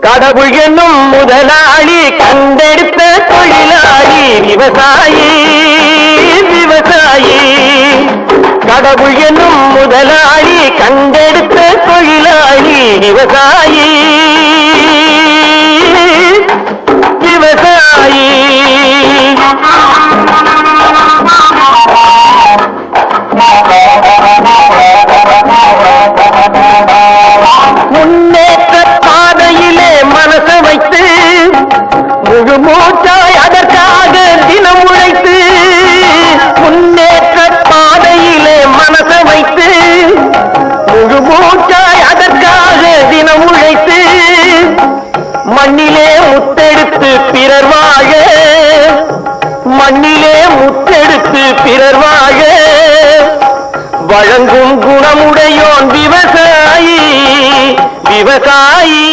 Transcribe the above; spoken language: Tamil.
கடவுள் என்னும் முதலாளி கண்டெடுத்த தொழிலாளி விவசாயி விவசாயி. கடவுள் என்னும் முதலாளி கண்டெடுத்த தொழிலாளி விவசாயி விவசாயி. முன்னேற்ற பாதையிலே மனசை வைத்து முழு மூச்சாய் அதற்காக தினம் உழைத்து. முன்னேற்ற பாதையிலே மனசை வைத்து முழு மூச்சாய் அதற்காக தினம் உழைத்து. மண்ணிலே முத்தெடுத்து பிறர் வாழ மண்ணிலே முத்தெடுத்து பிறர் வாழ வழங்கும் குணமுடையோன் விவசாயி விவசாயி.